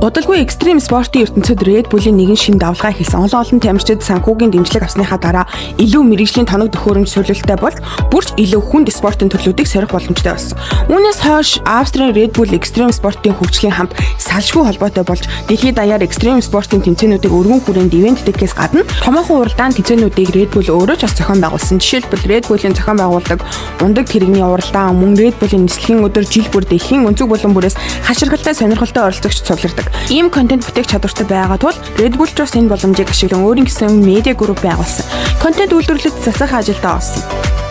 Удалгүй экстрим спортын ертөнцид Red Bull-ийн нэгэн шин давлгаа хийсэн. Олон тамирчид санхүүгийн дэмжлэг авсныхаа дараа илүү мэрэгжлийн тоног төхөөрөмж суулилттай бол бүрч илүү хүнд спортын төрлүүдийг сорих боломжтой болсон. Үүнээс хойш Австрийн Red Bull экстрим спортын хөгжлийн хамт салшгүй холбоотой болж дэлхийд даяар экстрим спортын тэмцээнүүдийг өргөн хүрээнд ивенттээс гадна томоохон уралдаан тэмцээнүүдийг Red Bull өөрөө ч бас зохион байгуулсан. Жишээлбэл Red Bull-ийн зохион байгуулдаг ундаг тэрэгний уралдаан, мөн Red Bull-ийн нислэгийн өдөр жил бүр дэлхийн өнцөг булан бүрээс хаширгалтай сонирхолтой оролцогч цуглардаг. Ийм контент бүтээх чадвартай байгаа тул Red Bull ч бас энэ боломжийг ашиглан өөрийн гэсэн медиа групп байгуулсан. Контент үйлдвэрлэлд засах ажилдаа орсон.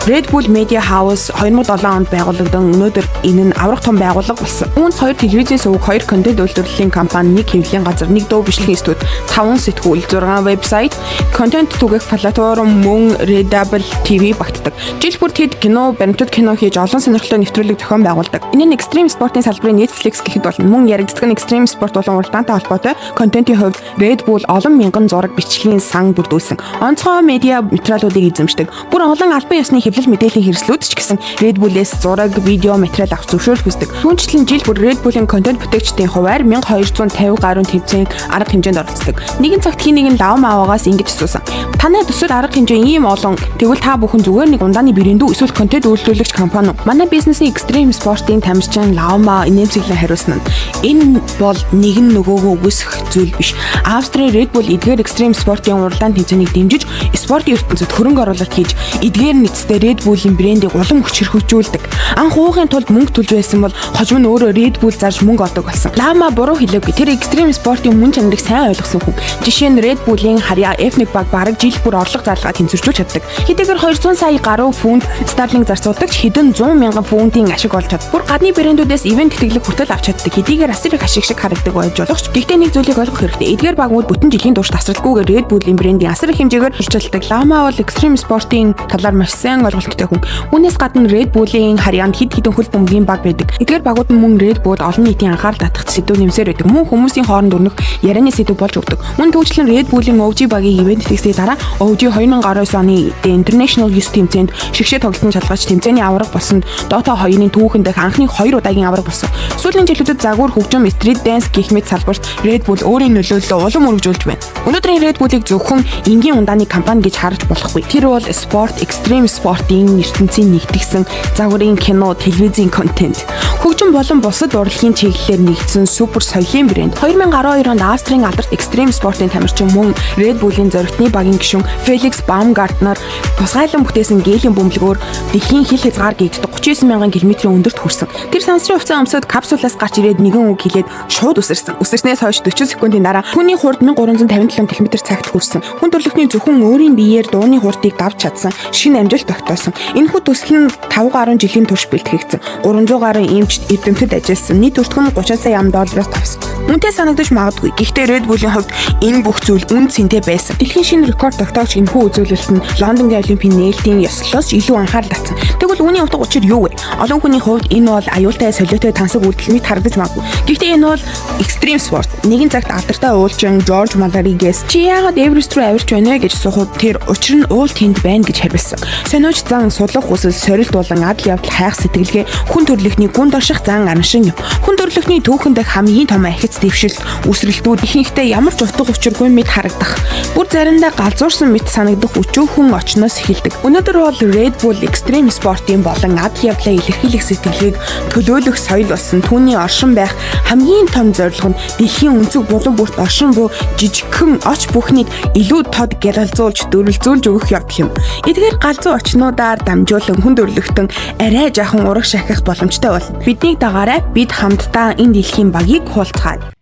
Red Bull Media House 2007 онд байгуулагдсан. Өнөөдөр энэ нь аврах том байгууллага болсон. Үүнд 2 телевизийн суваг, 2 контент үйлдвэрлэлийн компани, 1 хэвлэлийн газар, 1 дуу бичлэгийн студи, 5 сэтгүүл, 6 вебсайт, контент түгээх платформ мөн Redable TV багтдаг. Жил бүр тэд кино, баримтат кино хийж олон сонирхолтой нэвтрүүлэг зохион байгуулдаг. Энэ нь экстрим спортын салбарын Netflix гэхэд болно. Мөн яригддаг нь экстрим спорт болон уралдаантай холбоотой контентын хувьд Red Bull олон мянган зураг бичлэгийн сан бүрдүүлсэн. Онцгой медиа материалуудыг эзэмшдэг. Бүр олон албан ёсны хэвлэл мэдээллийн хэрэгслүүд ч гэсэн Red Bull-ээс зураг, видео материал авах зөвшөөрөл хүсдэг. Түүнчлэн жил бүр Red Bull-ийн контент бүтээгчдийн хуваар 1250 гаруй тэмцээнд арга хэмжээнд оролцдог. Нэгэн цагт хий нэгэн лав маавагаас ингэж асуусан. Танай төсөл арга хэмжээ ийм олон. Тэгвэл та бүхэн зүгээр нэг ундааны брэнд үү эсвэл контент үйлдвэрлэгч компани уу? Манай бизнесийн экстрим спортын тамирчин Лавма инээмсэглэн хариулсан нь энэ бол нэгэн нөгөөгөө үгүйсэх зүйл биш. Австрийн Red Bull эдгээр экстрим спортын уралдаан тэмцээнийг дэмжиж, спортын ертөнцид хөрөнгө оруулалт хийж, эдгээр нийцтэй Red Bull-ийн брендийг улам хүч хэрхүүжүүлдэг. Анх уугын тулд мөнгө төлж байсан бол хожим нь өөрөө Red Bull зарж мөнгө олдог болсон. Лама буруу хэлээгүй. Тэр экстрим спортын мөн чанарыг сайн ойлгосон хүн. Жишээ нь Red Bull-ийн харьяа F1 баг бараг жил бүр орлого зарлага тэнцвэржүүлж чаддаг. Хэдийгээр 200 сая гаруй фунт Starlink зарцуулдаг ч хэдэн 100 мянган фунтын ашиг олж чаддаг. Бүр гадны брэндүүдээс ивент тэтгэлэг хүртэл авч чаддаг. Хэдийгээр асар их ашиг шиг харагдаг байж болох ч гэхдээ нэг зүйлийг ойлгох хэрэгтэй. Эдгээр багууд бүтэн жилийн турш тасралтгүйгээр Red Bull-ийн брендийн асар их хэмжээгээр хилчилдэг. Лама бол экстрим спортын талаар маш сайн ойлголттой хүн. Үүнээс гадна Red Bull-ийн харьяанд хэд хэдэн хөл бөмбөгийн баг байдаг. Эдгээр багууд нь мөн Red Bull олон нийтийн анхаарал татах сэдв нэмсээр байдаг. Мөн хүмүүсийн хооронд өрнөх ярианы сэдв болж өгдөг. Мөн түүчлэн Red Bull-ийн OG багийн ивент тестийн дараа OG 2019 оны The International Youth тэмцээнд шигшээ тоглолтын шалгаж тэмцээний авраг болсон. Dota 2-ын түүхэн дэх анхны 2 удаагийн авраг болсон. Сүүлийн жилүүдэд загвар хөгжим street dance гэх мэт салбарт Red Bull өөрийн нөлөөллөө улам өргөжүүлж байна. Өнөөдрийн Red Bull-ыг зөвхөн энгийн ундааны компани гэж харж болохгүй. Тэр бол спорт, экстрим спортын ертөнцийн нэгтгэсэн загварын кино, телевизийн контент. Хөгжим болон бусад урлагийн чиглэлээр нэгдсэн супер соёлын брэнд. 2012 онд Австрийн алдарт экстрим спортын тамирчин мөн Red Bull-ийн зоригтны багийн гишүүн Felix Baumgartner тусгайлан бүтээсэн гелийн бөмбөлгөөр дэлхийн хил хязгаар гэгддэг 39 мянган км-ийн өндөрт хүрсэн. Тэр сансрын хувцас өмсөд капсулаас гарч ирээд нэгэн үг хэлээд шууд үсэрсэн. Үсэрснээс хойш 40 секундын дараа түүний хурд 1357 км/цагт хүрсэн. Хүн төрөлхтний зөвхөн өөрийн биеэр дууны хурдыг давж чадсан шинэ амжилт тогтоосон. Энэхүү төсөл нь 5 гаруй жилийн турш бэлтгэгдсэн. 300 гаруй эмчт эрдэмтэд ажилласан. Нийт өртгөн нь 30 сая $30 тавсан. Үнэтэй санагдаж магадгүй. Гэхдээ Red Bull-ийн хувьд энэ бүх зүйл үн цэнтэй байсан. Дэлхийн шинэ рекорд тогтоогч энэхүү үзүүлэлт нь Лондонгийн Олимпийн нээлтийн ёслолоос илүү анхаарал татсан. Тэгвэл үүний утга учир юу вэ? Олон хүний хувьд энэ бол аюултай солиотой тансаг үйлдэл мэт харагдаж магадгүй. Гэхдээ энэ бол экстрим спорт. Нэгэн цагт алдартай уулчин Жорж Маларигээс чи яагаад Эверест рүү авирч байна вэ гэж асуухад тэр учир нь уул тэнд байна гэж хариулсан. Сониуч зан сулах хүсэл, сорилт болон адал явдал хайх сэтгэлгээ хүн төрөлхтний гүн дорших зан аншин юм. Хүн төрөлхтний түүхэн дэх хамгийн том ахиц дэвшилт, үсрэлтүүд ихэнхдээ ямар ч утга учиргүй мэт харагдах. Бүр заримдаа галзуурсан мэт санагдах өчөөхөн очноос эхэлдэг. Өнөөдөр бол Red Bull экстрим спортын болон адал явдлаа илэрхийлэх сэтгэлгээг төлөөлөх соёл болсон. Түүний оршин байх хамгийн том зорилго нь дэлхийн өнцөг булан бүрт оршин буй жижигхэн оч бүхнийг илүү тод гялалзуулж, дөрвөлзүүлж өгөх явдал юм. Эдгээр галзуу очнуудаар дамжуулан хүн төрөлхтөн арай жаахан ураг шахах боломжтой болно. Биднийг дагаарай, бид хамтдаа энэ дэлхийн багийг хуулцгаая.